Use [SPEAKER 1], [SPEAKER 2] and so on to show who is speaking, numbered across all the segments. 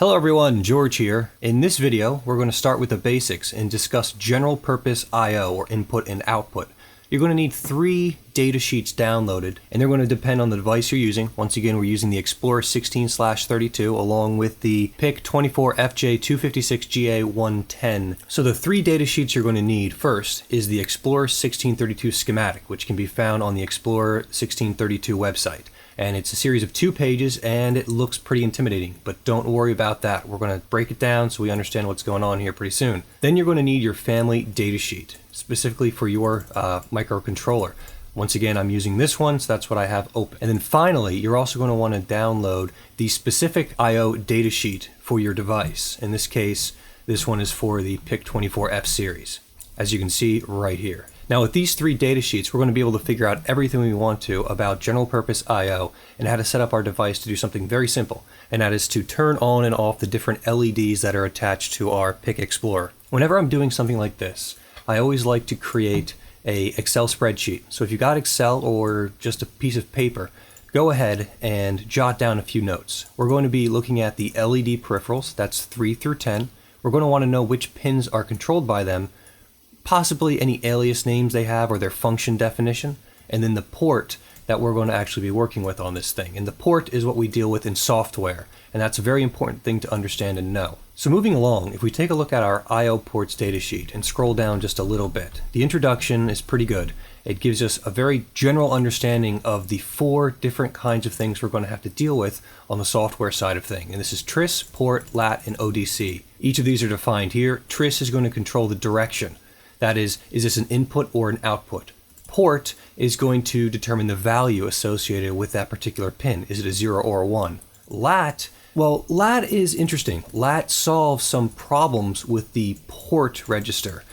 [SPEAKER 1] Hello everyone, George here. In this video, we're going to start with the basics and discuss general purpose I/O or input and output. You're going to need 3 data sheets downloaded, and they're going to depend on the device you're using. Once again, we're using the Explorer 16/32 along with the PIC 24FJ256GA110. So the 3 data sheets you're going to need first is the Explorer 1632 schematic, which can be found on the Explorer 1632 website. And it's a series of 2 pages, and it looks pretty intimidating, but don't worry about that. We're going to break it down so we understand what's going on here pretty soon. Then you're going to need your family datasheet, specifically for your microcontroller. Once again, I'm using this one, so that's what I have open. And then finally, you're also going to want to download the specific I/O datasheet for your device. In this case, this one is for the PIC 24F series, as you can see right here. Now with these 3 data sheets, we're going to be able to figure out everything we want to about general purpose I/O and how to set up our device to do something very simple, and that is to turn on and off the different LEDs that are attached to our PIC Explorer. Whenever I'm doing something like this, I always like to create a Excel spreadsheet. So if you got Excel or just a piece of paper, go ahead and jot down a few notes. We're going to be looking at the LED peripherals, that's 3 through 10. We're going to want to know which pins are controlled by them, possibly any alias names they have or their function definition, and then the port that we're going to actually be working with on this thing. And the port is what we deal with in software, and that's a very important thing to understand and know. So moving along, if we take a look at our I/O ports datasheet and scroll down just a little bit, the introduction is pretty good. It gives us a very general understanding of the 4 different kinds of things we're going to have to deal with on the software side of things. And this is tris, port, lat, and ODC. Each of these are defined here. Tris is going to control the direction. That is this an input or an output? Port is going to determine the value associated with that particular pin. Is it a 0 or a 1? Lat, well, lat is interesting. Lat solves some problems with the port register.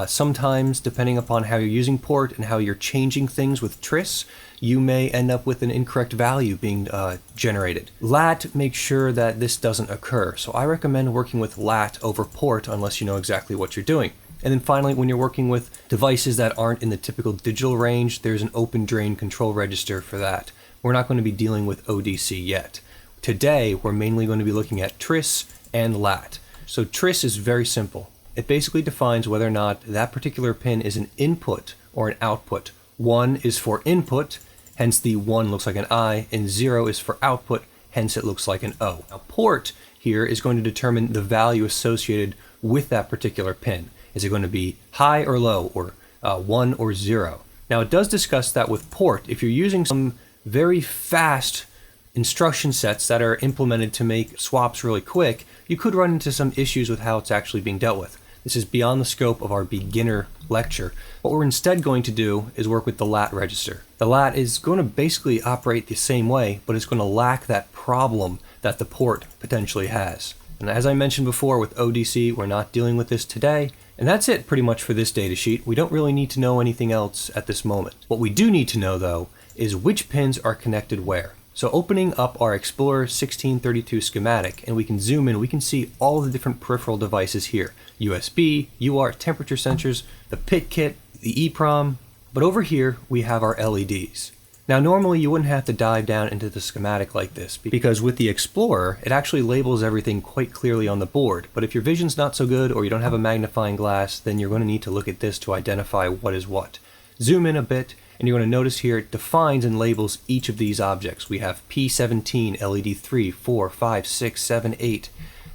[SPEAKER 1] Sometimes, depending upon how you're using port and how you're changing things with tris, you may end up with an incorrect value being generated. Lat makes sure that this doesn't occur. So I recommend working with lat over port unless you know exactly what you're doing. And then finally, when you're working with devices that aren't in the typical digital range, there's an open drain control register for that. We're not going to be dealing with ODC yet. Today, we're mainly going to be looking at tris and lat. So tris is very simple. It basically defines whether or not that particular pin is an input or an output. 1 is for input, hence the 1 looks like an I, and 0 is for output, hence it looks like an O. Now port here is going to determine the value associated with that particular pin. Is it going to be high or low, or 1 or 0? Now it does discuss that with port. If you're using some very fast instruction sets that are implemented to make swaps really quick, you could run into some issues with how it's actually being dealt with. This is beyond the scope of our beginner lecture. What we're instead going to do is work with the lat register. The lat is going to basically operate the same way, but it's going to lack that problem that the port potentially has. And as I mentioned before with ODC, we're not dealing with this today. And that's it pretty much for this datasheet. We don't really need to know anything else at this moment. What we do need to know though is which pins are connected where. So opening up our Explorer 1632 schematic, and we can zoom in, we can see all the different peripheral devices here. USB, UART, temperature sensors, the PIC kit, the EEPROM, but over here we have our LEDs. Now normally you wouldn't have to dive down into the schematic like this, because with the Explorer it actually labels everything quite clearly on the board, but if your vision's not so good or you don't have a magnifying glass, then you're going to need to look at this to identify what is what. Zoom in a bit, and you're going to notice here it defines and labels each of these objects. We have P17, LED 3, 4, 5, 6, 7, 8.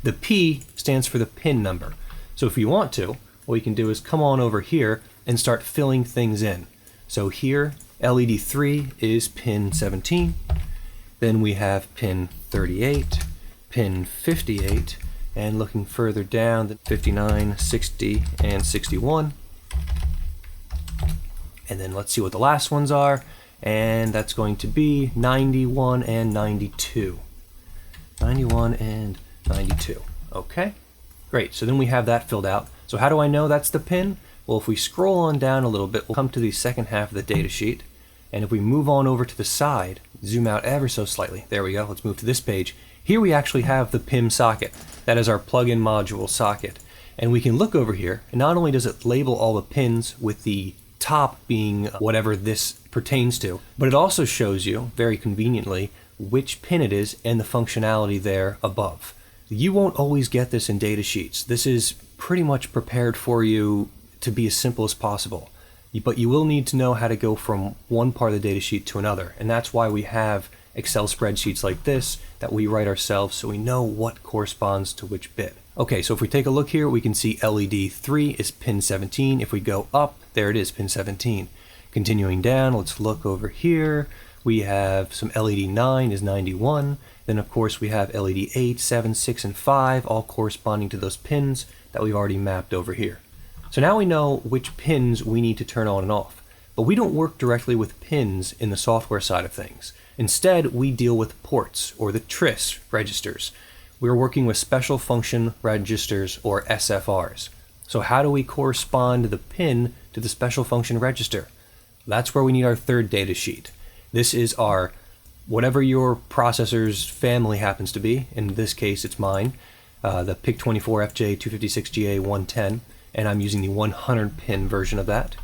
[SPEAKER 1] The P stands for the pin number. So if you want to, what you can do is come on over here and start filling things in. So here, LED 3 is pin 17. Then we have pin 38, pin 58, and looking further down, the 59, 60, and 61. And then let's see what the last ones are, and that's going to be 91 and 92. 91 and 92. Okay, great. So then we have that filled out. So how do I know that's the pin? Well, if we scroll on down a little bit, we'll come to the second half of the data sheet. And if we move on over to the side, zoom out ever so slightly. There we go. Let's move to this page. Here we actually have the PIM socket. That is our plug-in module socket. And we can look over here, and not only does it label all the pins with the top being whatever this pertains to, but it also shows you, very conveniently, which pin it is and the functionality there above. You won't always get this in data sheets. This is pretty much prepared for you to be as simple as possible. But you will need to know how to go from one part of the data sheet to another. And that's why we have Excel spreadsheets like this that we write ourselves so we know what corresponds to which bit. Okay, so if we take a look here, we can see LED 3 is pin 17. If we go up, there it is, pin 17. Continuing down, let's look over here. We have some LED 9 is 91. Then of course we have LED 8, 7, 6, and 5, all corresponding to those pins that we've already mapped over here. So now we know which pins we need to turn on and off. But we don't work directly with pins in the software side of things. Instead, we deal with ports, or the TRIS registers. We're working with special function registers, or SFRs. So how do we correspond the pin to the special function register? That's where we need our third data sheet. This is our, whatever your processor's family happens to be, in this case it's mine, the PIC24FJ256GA110, and I'm using the 100 pin version of that.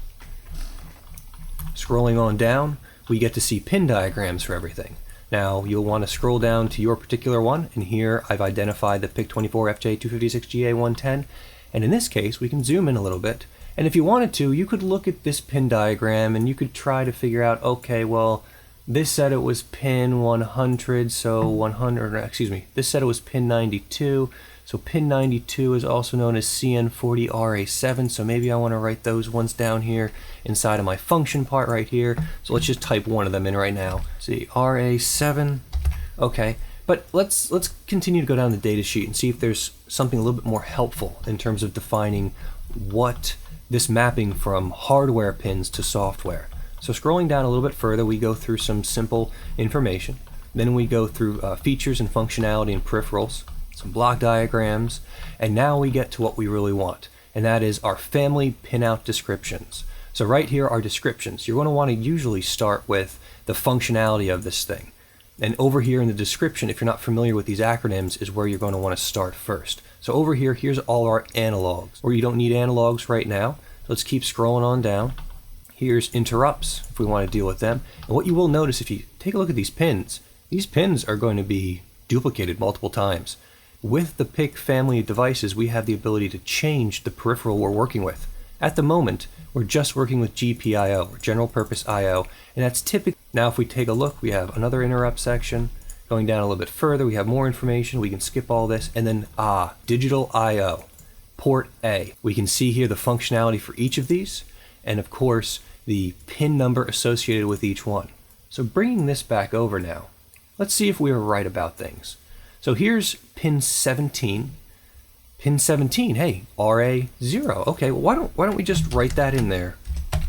[SPEAKER 1] Scrolling on down, we get to see pin diagrams for everything. Now you'll want to scroll down to your particular one, and here I've identified the PIC24FJ256GA110, and in this case we can zoom in a little bit, and if you wanted to, you could look at this pin diagram and you could try to figure out, okay, well, this said it was pin 100, so 100, excuse me, this said it was pin 92, so pin 92 is also known as CN40RA7, so maybe I want to write those ones down here inside of my function part right here. So let's just type one of them in right now. See, RA7, okay. But let's continue to go down the data sheet and see if there's something a little bit more helpful in terms of defining what this mapping from hardware pins to software. So scrolling down a little bit further, we go through some simple information. Then we go through features and functionality and peripherals, some block diagrams, and now we get to what we really want, and that is our family pinout descriptions. So right here are descriptions. You're going to want to usually start with the functionality of this thing. And over here in the description, if you're not familiar with these acronyms, is where you're going to want to start first. So over here, here's all our analogs, or you don't need analogs right now. Let's keep scrolling on down. Here's interrupts, if we want to deal with them. And what you will notice if you take a look at these pins are going to be duplicated multiple times. With the PIC family of devices, we have the ability to change the peripheral we're working with. At the moment, we're just working with GPIO, or general purpose IO, and that's typical. Now if we take a look, we have another interrupt section. Going down a little bit further, we have more information. We can skip all this, and then digital IO, port A. We can see here the functionality for each of these, and of course, the pin number associated with each one. So bringing this back over now, let's see if we were right about things. So here's pin 17. Pin 17, hey, RA0. Okay, well, why don't we just write that in there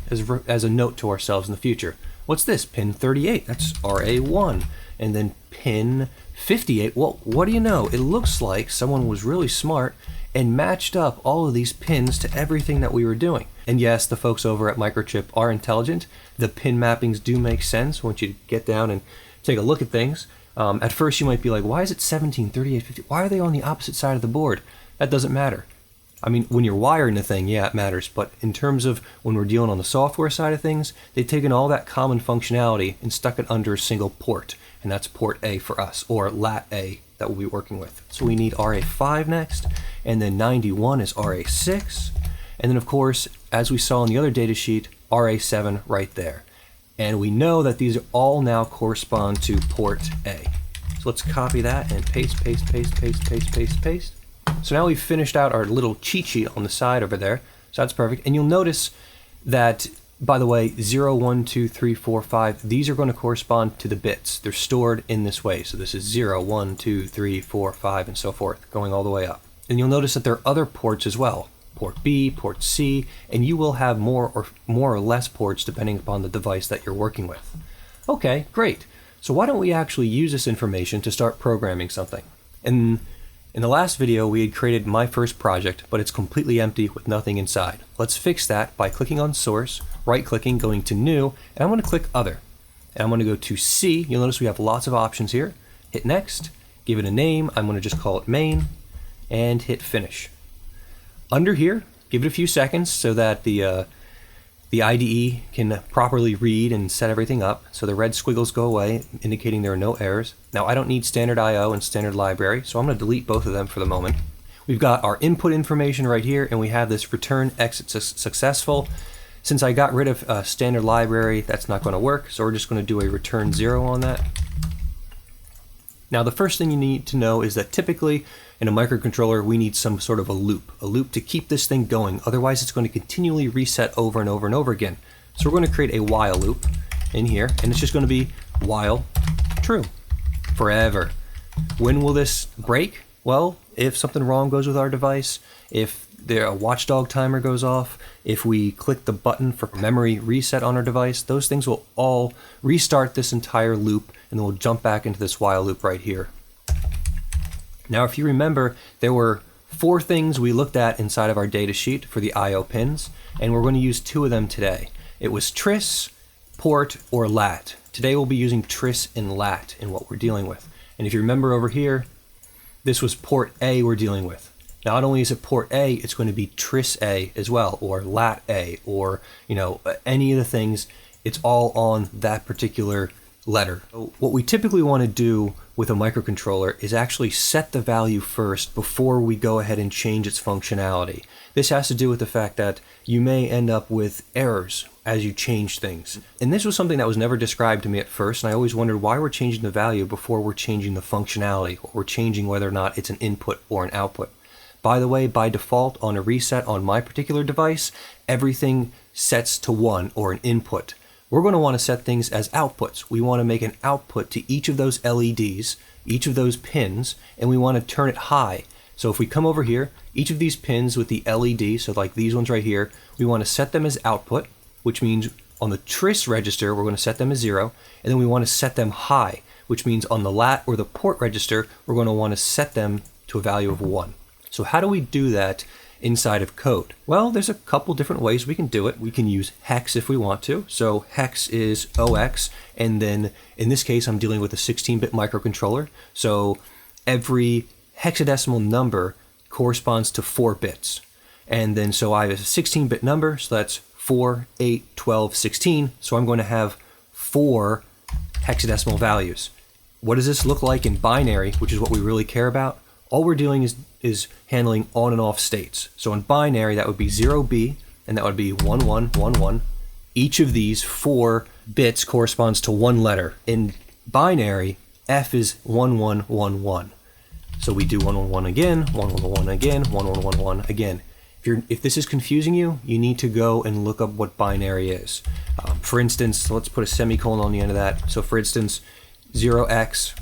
[SPEAKER 1] as a note to ourselves in the future? What's this? Pin 38, that's RA1. And then pin 58, well, what do you know? It looks like someone was really smart and matched up all of these pins to everything that we were doing. And yes, the folks over at Microchip are intelligent. The pin mappings do make sense once you get down and take a look at things. At first you might be like, why is it 17, 38, 50? Why are they on the opposite side of the board? That doesn't matter. I mean, when you're wiring the thing, yeah, it matters. But in terms of when we're dealing on the software side of things, they've taken all that common functionality and stuck it under a single port. And that's port A for us, or lat A that we'll be working with. So we need RA5 next, and then 91 is RA6. And then of course, as we saw in the other data sheet, RA7 right there. And we know that these all now correspond to port A. So let's copy that and paste, paste, paste, paste, paste, paste, paste. So now we've finished out our little cheat sheet on the side over there. So that's perfect. And you'll notice that, by the way, 0, 1, 2, 3, 4, 5, these are going to correspond to the bits. They're stored in this way. So this is 0, 1, 2, 3, 4, 5, and so forth, going all the way up. And you'll notice that there are other ports as well. Port B, port C, and you will have more or less ports depending upon the device that you're working with. Okay, great. So why don't we actually use this information to start programming something? In the last video, we had created my first project, but it's completely empty with nothing inside. Let's fix that by clicking on Source, right-clicking, going to New, and I'm going to click Other. And I'm going to go to C. You'll notice we have lots of options here. Hit Next, give it a name. I'm going to just call it Main, and hit Finish. Under here, give it a few seconds so that the The IDE can properly read and set everything up, so the red squiggles go away, indicating there are no errors. Now I don't need standard IO and standard library, so I'm going to delete both of them for the moment. We've got our input information right here, and we have this return exit successful. Since I got rid of standard library, that's not going to work, so we're just going to do a return 0 on that. Now the first thing you need to know is that typically in a microcontroller we need some sort of a loop to keep this thing going, otherwise it's going to continually reset over and over and over again. So we're going to create a while loop in here, and it's just going to be while true forever. When will this break? Well, if something wrong goes with our device, if a watchdog timer goes off, if we click the button for memory reset on our device, those things will all restart this entire loop, and then we'll jump back into this while loop right here. Now, if you remember, there were 4 things we looked at inside of our data sheet for the I/O pins, and we're going to use 2 of them today. It was tris, port, or lat. Today we'll be using tris and lat in what we're dealing with. And if you remember over here, this was port A we're dealing with. Not only is it port A, it's going to be tris A as well, or lat A, or any of the things. It's all on that particular letter. So what we typically want to do with a microcontroller is actually set the value first before we go ahead and change its functionality. This has to do with the fact that you may end up with errors as you change things. And this was something that was never described to me at first, and I always wondered why we're changing the value before we're changing the functionality, or we're changing whether or not it's an input or an output. By the way, by default on a reset on my particular device, everything sets to 1 or an input. We're going to want to set things as outputs. We want to make an output to each of those LEDs, each of those pins, and we want to turn it high. So if we come over here, each of these pins with the LED, so like these ones right here, we want to set them as output, which means on the tris register, we're going to set them as 0, and then we want to set them high, which means on the lat or the port register, we're going to want to set them to a value of 1. So how do we do that inside of code? Well, there's a couple different ways we can do it. We can use hex if we want to. So hex is OX, and then in this case, I'm dealing with a 16-bit microcontroller. So every hexadecimal number corresponds to 4 bits. And then so I have a 16-bit number, so that's 4, 8, 12, 16. So I'm going to have 4 hexadecimal values. What does this look like in binary, which is what we really care about? All we're doing is handling on and off states. So in binary, that would be 0B, and that would be 1, 1, 1, 1. Each of these 4 bits corresponds to 1 letter. In binary, F is 1, 1, 1, 1. So we do 1, 1, 1 again, 1, 1, 1 again, 1, 1, 1, 1 again. If this is confusing you, you need to go and look up what binary is. For instance, let's put a semicolon on the end of that. So for instance, 0x,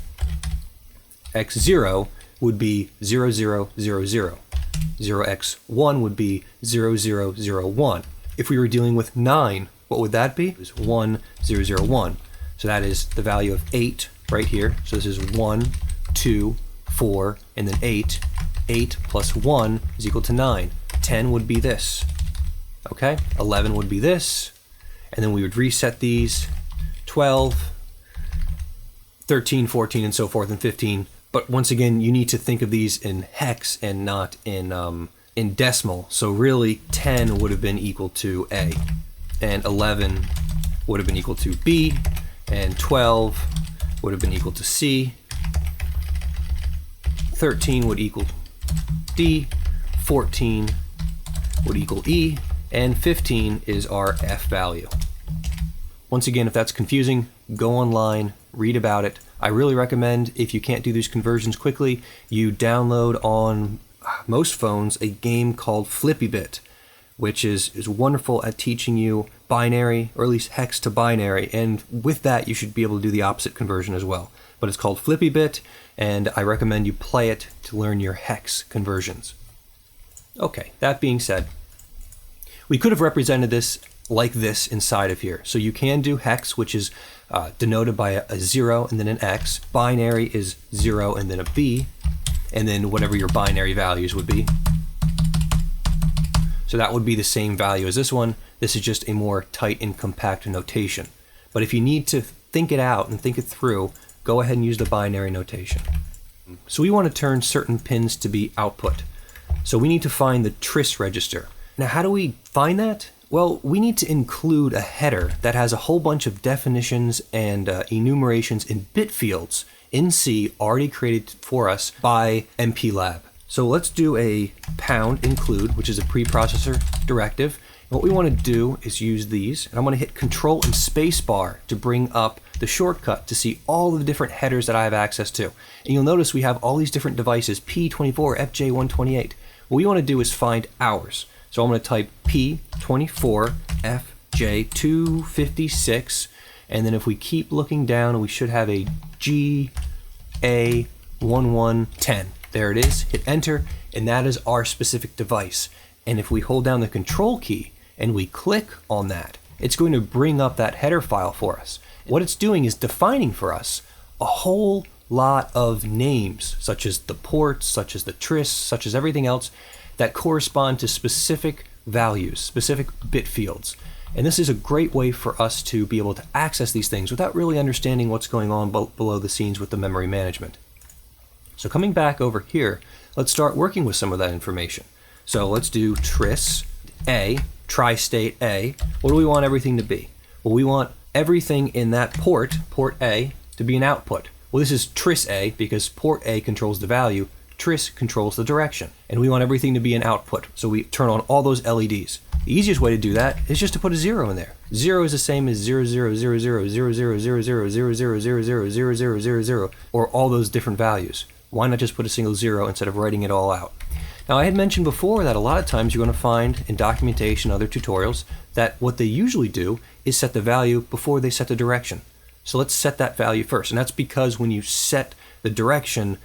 [SPEAKER 1] x0 would be 0000. 0x1 would be 0001. If we were dealing with 9, what would that be? It was 1001. So that is the value of 8 right here. So this is 1, 2, 4, and then 8. 8 plus 1 is equal to 9. 10 would be this. Okay? 11 would be this. And then we would reset these. 12, 13, 14, and so forth, and 15. But once again, you need to think of these in hex and not in decimal. So really, 10 would have been equal to A, and 11 would have been equal to B, and 12 would have been equal to C. 13 would equal D, 14 would equal E, and 15 is our F value. Once again, if that's confusing, go online, read about it. I really recommend, if you can't do these conversions quickly, you download on most phones a game called Flippy Bit, which is wonderful at teaching you binary, or at least hex to binary, and with that you should be able to do the opposite conversion as well. But it's called Flippy Bit, and I recommend you play it to learn your hex conversions. Okay, that being said, we could have represented this like this inside of here. So you can do hex, which is denoted by a 0 and then an X. Binary is 0 and then a B, and then whatever your binary values would be. So that would be the same value as this one. This is just a more tight and compact notation. But if you need to think it out and think it through, go ahead and use the binary notation. So we want to turn certain pins to be output. So we need to find the tris register. Now how do we find that? Well, we need to include a header that has a whole bunch of definitions and enumerations in bit fields in C already created for us by MPLab. So let's do a pound include, which is a preprocessor directive. And what we want to do is use these, and I'm going to hit Control and Spacebar to bring up the shortcut to see all the different headers that I have access to. And you'll notice we have all these different devices, P24, FJ128. What we want to do is find ours. So I'm going to type P24, FJ256, and then if we keep looking down, we should have a GA1110. There it is, hit enter, and that is our specific device. And if we hold down the control key and we click on that, it's going to bring up that header file for us. What it's doing is defining for us a whole lot of names, such as the ports, such as the tris, such as everything else that correspond to specific values, specific bit fields. And this is a great way for us to be able to access these things without really understanding what's going on below the scenes with the memory management. So coming back over here, let's start working with some of that information. So let's do tris A, tri-state A. What do we want everything to be? Well, we want everything in that port A, to be an output. Well, this is tris A because port A controls the value, tris controls the direction, and we want everything to be an output. So we turn on all those LEDs. The easiest way to do that is just to put a 0 in there. 0 is the same as 0, 0, 0, 0, 0, 0, 0, 0, 0, 0, 0, 0, 0, 0, 0, 0, or all those different values. Why not just put a single 0 instead of writing it all out? Now, I had mentioned before that a lot of times you're going to find in documentation, other tutorials, that what they usually do is set the value before they set the direction. So let's set that value first. And that's because when you set the direction,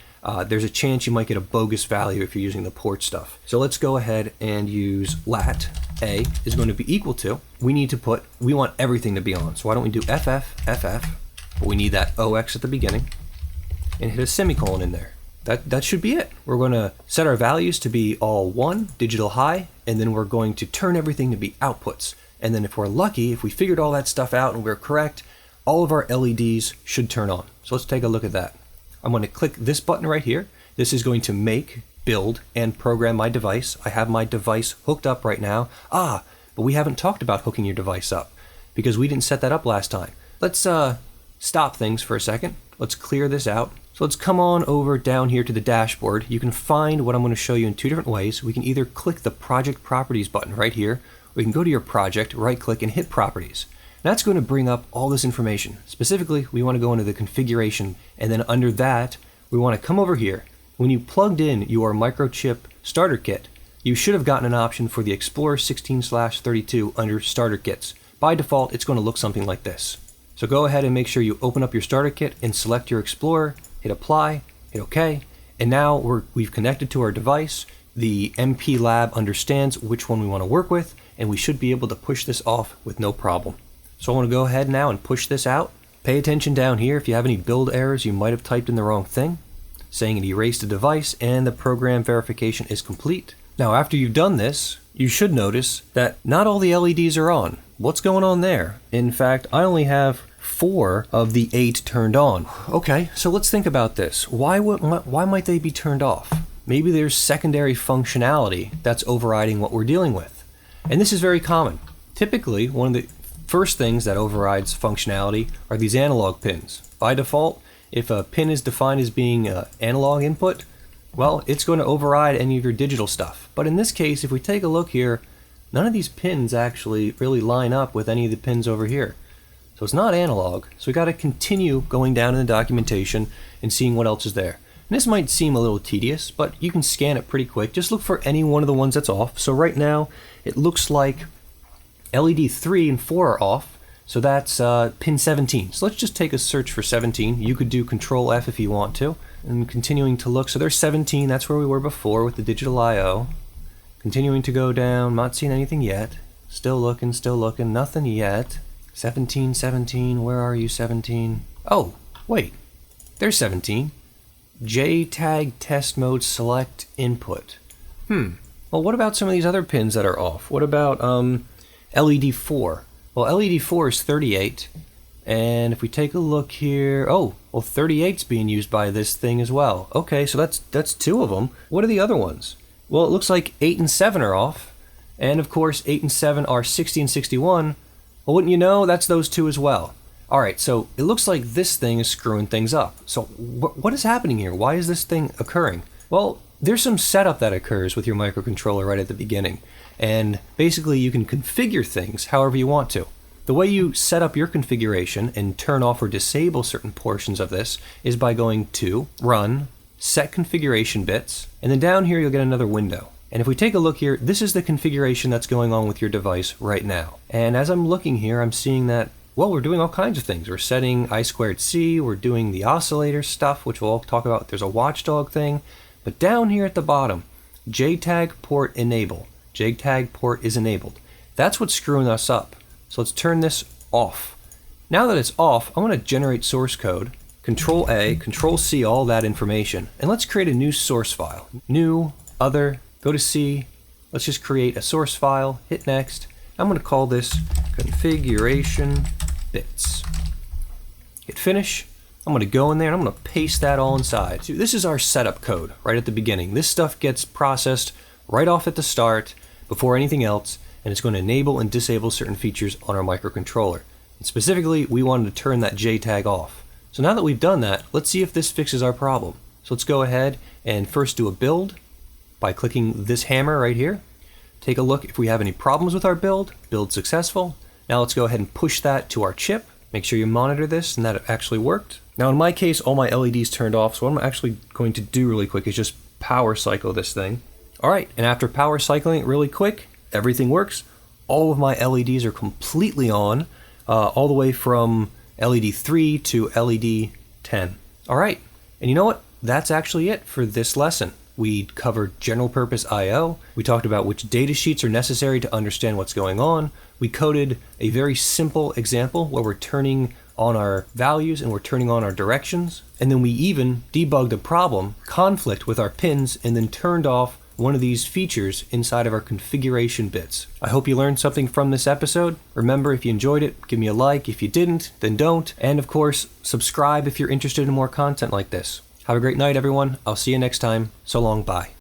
[SPEAKER 1] there's a chance you might get a bogus value if you're using the port stuff. So let's go ahead and use lat A is going to be equal to, we want everything to be on. So why don't we do FF, but we need that OX at the beginning, and hit a semicolon in there. That should be it. We're going to set our values to be all 1, digital high, and then we're going to turn everything to be outputs. And then if we're lucky, if we figured all that stuff out and we're correct, all of our LEDs should turn on. So let's take a look at that. I'm going to click this button right here. This is going to make, build, and program my device. I have my device hooked up right now. But we haven't talked about hooking your device up because we didn't set that up last time. Let's stop things for a second. Let's clear this out. So let's come on over down here to the dashboard. You can find what I'm going to show you in two different ways. We can either click the project properties button right here, or you can go to your project, right click, and hit properties. And that's going to bring up all this information. Specifically, we want to go into the configuration, and then under that, we want to come over here. When you plugged in your microchip starter kit, you should have gotten an option for the Explorer 16/32 under starter kits. By default, it's going to look something like this. So go ahead and make sure you open up your starter kit and select your Explorer, hit apply, hit OK, and now we've connected to our device. The MPLab understands which one we want to work with, and we should be able to push this off with no problem. So I want to go ahead now and push this out. Pay attention down here if you have any build errors, you might have typed in the wrong thing, saying it erased the device and the program verification is complete. Now after you've done this, you should notice that not all the LEDs are on. What's going on there? In fact, I only have 4 of the 8 turned on. Okay, so let's think about this. Why might they be turned off? Maybe there's secondary functionality that's overriding what we're dealing with. And this is very common. Typically, one of the first things that overrides functionality are these analog pins. By default, if a pin is defined as being analog input, well, it's going to override any of your digital stuff. But in this case, if we take a look here, none of these pins actually really line up with any of the pins over here. So it's not analog, so we got to continue going down in the documentation and seeing what else is there. And this might seem a little tedious, but you can scan it pretty quick. Just look for any one of the ones that's off. So right now, it looks like LED 3 and 4 are off, so that's pin 17. So let's just take a search for 17. You could do Control F if you want to, and continuing to look. So there's 17, that's where we were before with the digital I/O. Continuing to go down, not seeing anything yet. Still looking, nothing yet. 17, 17, where are you, 17? Oh, wait, there's 17. JTAG test mode select input. Well, what about some of these other pins that are off? What about LED 4? Well, LED 4 is 38, and if we take a look here, oh, well, 38's being used by this thing as well. Okay, so that's 2 of them. What are the other ones? Well, it looks like 8 and 7 are off, And of course, 8 and 7 are 60 and 61. Well, wouldn't you know, that's those two as well. Alright, so it looks like this thing is screwing things up. So what is happening here? Why is this thing occurring? Well, there's some setup that occurs with your microcontroller right at the beginning. And basically you can configure things however you want to. The way you set up your configuration and turn off or disable certain portions of this is by going to Run, Set Configuration Bits, and then down here you'll get another window. And if we take a look here, this is the configuration that's going on with your device right now. And as I'm looking here, I'm seeing that, well, we're doing all kinds of things. We're setting I2C, we're doing the oscillator stuff, which we'll all talk about. There's a watchdog thing. But down here at the bottom, JTAG port enable. JTAG port is enabled. That's what's screwing us up. So let's turn this off. Now that it's off, I want to generate source code. Control A, Control C, all that information. And let's create a new source file. New, other, go to C. Let's just create a source file, hit next. I'm going to call this configuration bits. Hit finish. I'm going to go in there and I'm going to paste that all inside. So this is our setup code right at the beginning. This stuff gets processed right off at the start before anything else, and it's going to enable and disable certain features on our microcontroller. And specifically, we wanted to turn that JTAG off. So now that we've done that, let's see if this fixes our problem. So let's go ahead and first do a build by clicking this hammer right here. Take a look if we have any problems with our build. Build successful. Now let's go ahead and push that to our chip. Make sure you monitor this and that it actually worked. Now in my case, all my LEDs turned off, so what I'm actually going to do really quick is just power cycle this thing. Alright, and after power cycling it really quick, everything works. All of my LEDs are completely on, all the way from LED 3 to LED 10. Alright, and you know what? That's actually it for this lesson. We covered general purpose I/O. We talked about which data sheets are necessary to understand what's going on. We coded a very simple example where we're turning on our values and we're turning on our directions. And then we even debugged a problem, conflict with our pins, and then turned off one of these features inside of our configuration bits. I hope you learned something from this episode. Remember, if you enjoyed it, give me a like. If you didn't, then don't. And of course, subscribe if you're interested in more content like this. Have a great night, everyone. I'll see you next time. So long, bye.